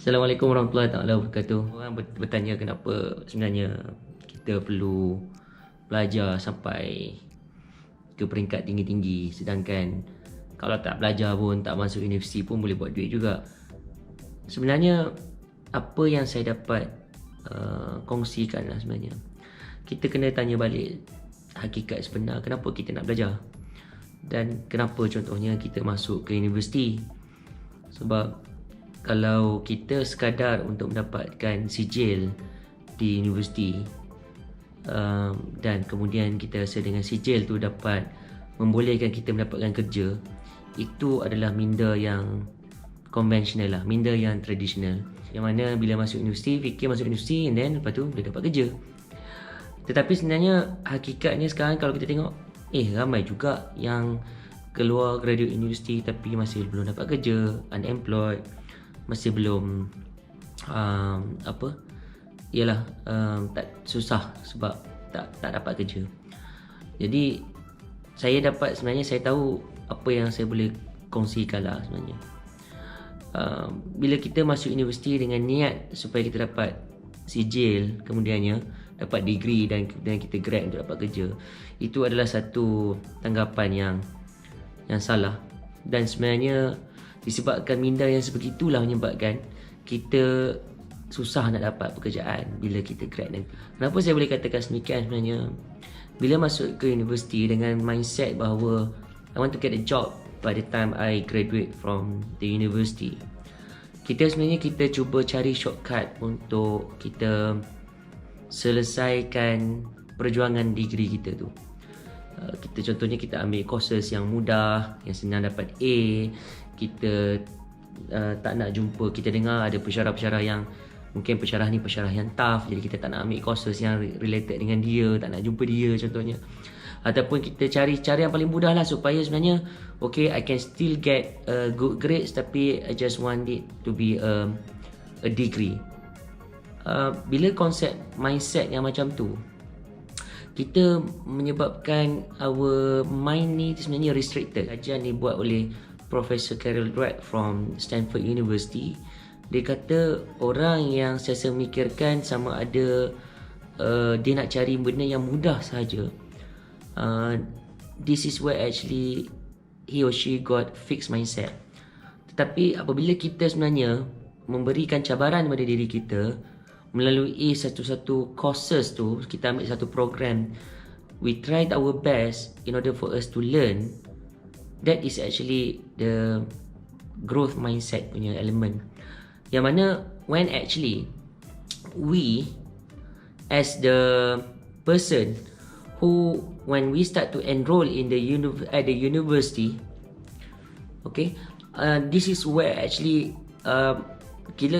Assalamualaikum warahmatullahi wabarakatuh. Orang bertanya kenapa sebenarnya kita perlu belajar sampai ke peringkat tinggi-tinggi, sedangkan kalau tak belajar pun, tak masuk universiti pun boleh buat duit juga. Sebenarnya apa yang saya dapat kongsikan lah sebenarnya, kita kena tanya balik hakikat sebenar kenapa kita nak belajar, dan kenapa contohnya kita masuk ke universiti. Sebab kalau kita sekadar untuk mendapatkan sijil di universiti, dan kemudian kita rasa dengan sijil tu dapat membolehkan kita mendapatkan kerja, itu adalah minda yang konvensional lah, minda yang tradisional, yang mana bila masuk universiti, fikir masuk universiti and then lepas tu boleh dapat kerja. Tetapi sebenarnya hakikatnya sekarang kalau kita tengok, ramai juga yang keluar graduate universiti tapi masih belum dapat kerja, unemployed, masih belum tak susah sebab tak dapat kerja. Jadi saya tahu apa yang saya boleh kongsikan lah sebenarnya. Bila kita masuk universiti dengan niat supaya kita dapat sijil, kemudiannya dapat degree dan kita grad untuk dapat kerja, itu adalah satu tanggapan yang salah. Dan sebenarnya disebabkan minda yang sebegitulah menyebabkan kita susah nak dapat pekerjaan bila kita grad nanti. Kenapa saya boleh katakan demikian sebenarnya? Bila masuk ke universiti dengan mindset bahawa I want to get a job by the time I graduate from the university, kita cuba cari shortcut untuk kita selesaikan perjuangan degree kita tu. Contohnya kita ambil courses yang mudah, yang senang dapat A. Kita tak nak jumpa, kita dengar ada pensyarah-pensyarah yang mungkin pensyarah ni pensyarah yang tough, jadi kita tak nak ambil courses yang related dengan dia, tak nak jumpa dia contohnya. Ataupun kita cari cara yang paling mudah lah supaya sebenarnya I can still get good grades tapi I just want it to be a degree. Bila konsep mindset yang macam tu, kita menyebabkan our mind ni sebenarnya restricted. Kajian ni buat oleh Professor Carol Dweck from Stanford University. Dia kata orang yang sentiasa memikirkan sama ada dia nak cari benda yang mudah sahaja, this is where actually he or she got fixed mindset. Tetapi apabila kita sebenarnya memberikan cabaran kepada diri kita melalui satu-satu courses tu, kita ambil satu program, we tried our best in order for us to learn, that is actually the growth mindset punya element. Yang mana when actually we as the person who, when we start to enroll in the at the university, this is where actually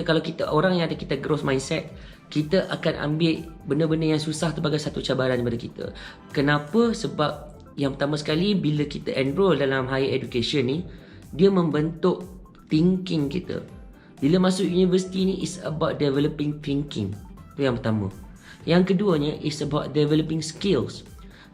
kalau kita orang yang ada kita growth mindset, kita akan ambil benda-benda yang susah tu sebagai satu cabaran kepada kita. Kenapa? Sebab yang pertama sekali, bila kita enroll dalam higher education ni, dia membentuk thinking kita. Bila masuk universiti ni is about developing thinking. Itu yang pertama. Yang keduanya is about developing skills.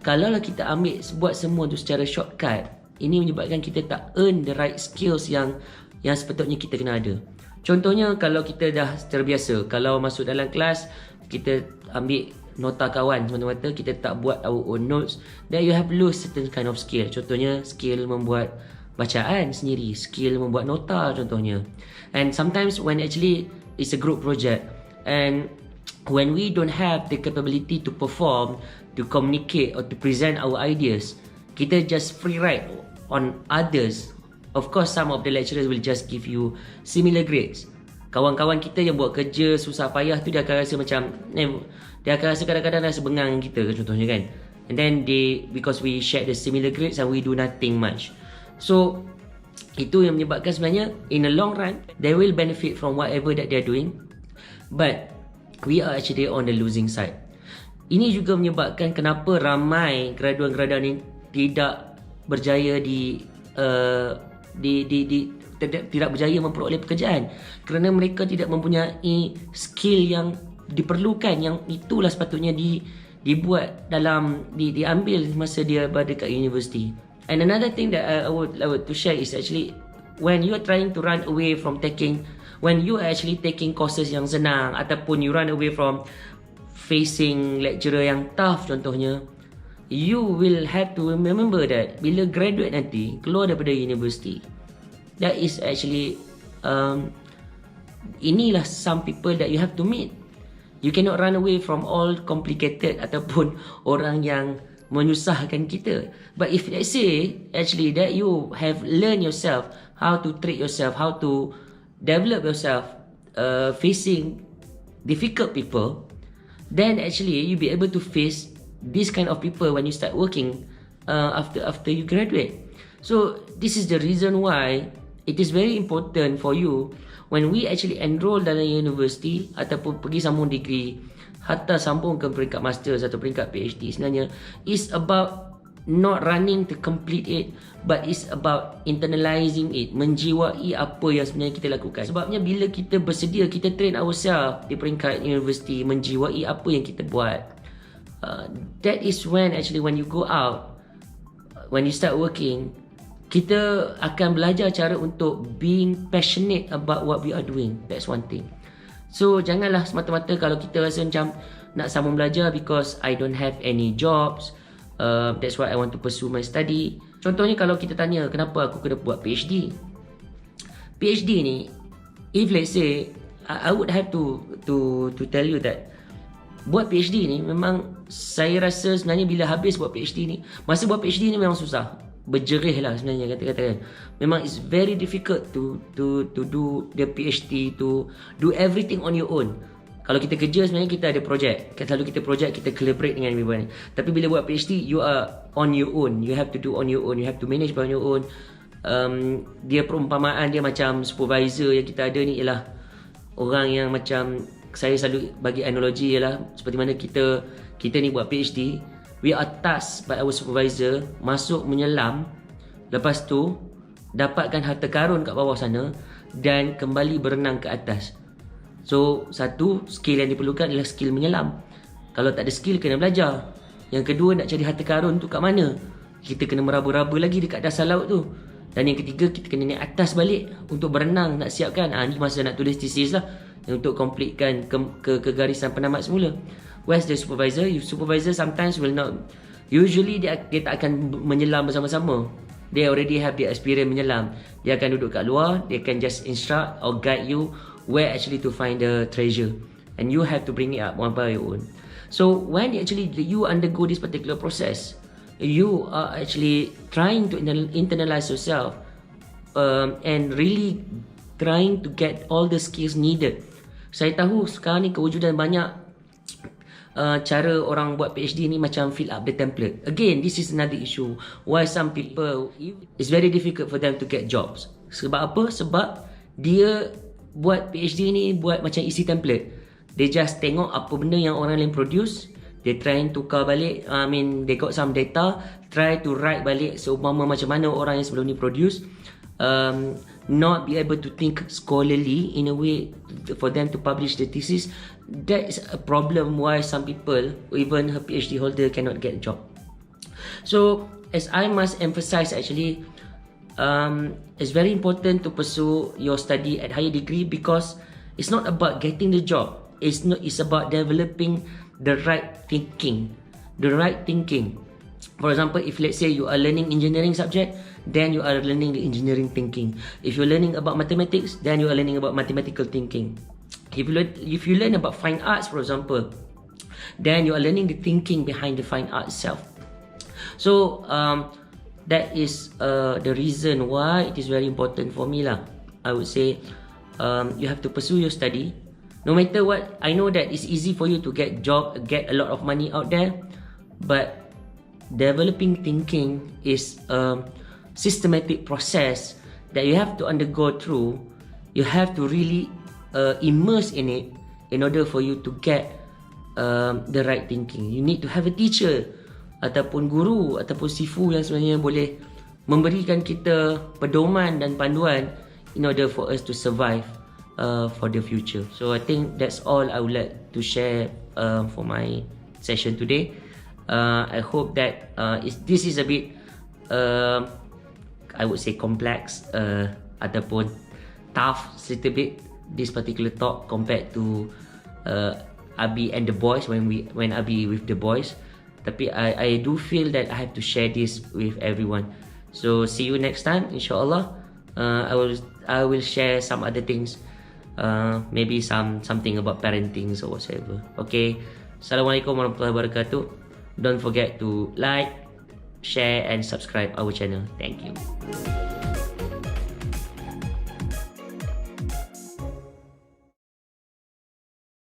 Kalaulah kita buat semua tu secara shortcut, ini menyebabkan kita tak earn the right skills yang sepatutnya kita kena ada. Contohnya kalau kita dah terbiasa, kalau masuk dalam kelas kita ambil nota kawan semata-mata, kita tak buat our own notes, then you have lose certain kind of skill. Contohnya skill membuat bacaan sendiri, skill membuat nota contohnya. And sometimes when actually it's a group project, and when we don't have the capability to perform, to communicate or to present our ideas, kita just free ride on others. Of course, some of the lecturers will just give you similar grades. Kawan-kawan kita yang buat kerja susah payah tu, dia akan rasa macam dia akan rasa kadang-kadang rasa bengang kita contohnya kan. And then because we share the similar grades and we do nothing much. So itu yang menyebabkan sebenarnya in the long run they will benefit from whatever that they are doing, but we are actually on the losing side. Ini juga menyebabkan kenapa ramai graduan-graduan ni tidak berjaya tidak berjaya memperoleh pekerjaan, kerana mereka tidak mempunyai skill yang diperlukan, yang itulah sepatutnya dibuat diambil masa dia berada kat universiti. And another thing that I would to share is actually when you are trying to run away from taking When you are actually taking courses yang senang ataupun you run away from facing lecturer yang tough contohnya, you will have to remember that bila graduate nanti, keluar daripada university, that is actually inilah some people that you have to meet. You cannot run away from all complicated ataupun orang yang menyusahkan kita. But if let's say actually that you have learned yourself how to treat yourself, how to develop yourself facing difficult people, then actually you'll be able to face this kind of people when you start working after you graduate. So this is the reason why it is very important for you when we actually enroll dalam university ataupun pergi sambung degree, hatta sambung ke peringkat masters atau peringkat PhD, sebenarnya is about not running to complete it, but it's about internalizing it, menjiwai apa yang sebenarnya kita lakukan. Sebabnya bila kita bersedia, kita train ourselves di peringkat university, menjiwai apa yang kita buat, that is when actually when you go out, when you start working, kita akan belajar cara untuk being passionate about what we are doing. That's one thing. So janganlah semata-mata kalau kita rasa macam nak sambung belajar because I don't have any jobs, that's why I want to pursue my study. Contohnya kalau kita tanya kenapa aku kena buat PhD. PhD ni, if let's say I would have to tell you that buat PhD ni memang saya rasa sebenarnya bila habis buat PhD ni, masa buat PhD ni memang susah. Berjerih lah sebenarnya kata-kata kan. Memang it's very difficult to do the PhD, to do everything on your own. Kalau kita kerja sebenarnya kita ada projek. Kalau kita projek kita collaborate dengan everyone. Tapi bila buat PhD you are on your own. You have to do on your own. You have to manage on your own. Dia perumpamaan dia macam supervisor yang kita ada ni ialah orang yang macam, saya selalu bagi analogi ialah seperti mana kita ni buat PhD. We are tasked by our supervisor masuk menyelam, lepas tu dapatkan harta karun kat bawah sana dan kembali berenang ke atas. So satu skill yang diperlukan adalah skill menyelam. Kalau tak ada skill kena belajar. Yang kedua nak cari harta karun tu kat mana, kita kena meraba-raba lagi dekat dasar laut tu. Dan yang ketiga kita kena naik atas balik untuk berenang, nak siapkan. Ni masa nak tulis thesis lah untuk completekan ke garisan penamat semula. Where's the supervisor? Supervisor sometimes will not, usually dia tak akan menyelam bersama-sama. They already have the experience menyelam. Dia akan duduk kat luar, they can just instruct or guide you where actually to find the treasure, and you have to bring it up one by your own. So when actually you undergo this particular process, you are actually trying to internalize yourself and really trying to get all the skills needed. Saya tahu sekarang ni kewujudan banyak cara orang buat PhD ni macam fill up the template. Again, this is another issue why some people, it's very difficult for them to get jobs. Sebab apa? Sebab dia buat PhD ni buat macam isi template. They just tengok apa benda yang orang lain produce, they try and tukar balik, they got some data, try to write balik seumpama macam mana orang yang sebelum ni produce. Not be able to think scholarly in a way for them to publish the thesis. That is a problem why some people, even a PhD holder, cannot get a job. So as I must emphasize actually, it's very important to pursue your study at higher degree, because it's not about getting the job. It's about developing the right thinking. For example, if let's say you are learning engineering subject, then you are learning the engineering thinking. If you're learning about mathematics, then you are learning about mathematical thinking. If you learn about fine arts, for example, then you are learning the thinking behind the fine art itself. So that is the reason why it is very important for me lah. I would say you have to pursue your study. No matter what, I know that it's easy for you to get job, get a lot of money out there, but developing thinking is a systematic process that you have to undergo through. You have to really immerse in it in order for you to get the right thinking. You need to have a teacher ataupun guru ataupun sifu yang sebenarnya boleh memberikan kita pedoman dan panduan in order for us to survive for the future. So I think that's all I would like to share for my session today. I hope that this is a bit I would say complex ataupun tough, little bit, this particular talk compared to Abi and the boys when Abi with the boys. Tapi I do feel that I have to share this with everyone. So see you next time, insyaAllah. I will share some other things, maybe something about parenting or whatever. Okay. Assalamualaikum warahmatullahi wabarakatuh. Don't forget to like, share and subscribe our channel. Thank you.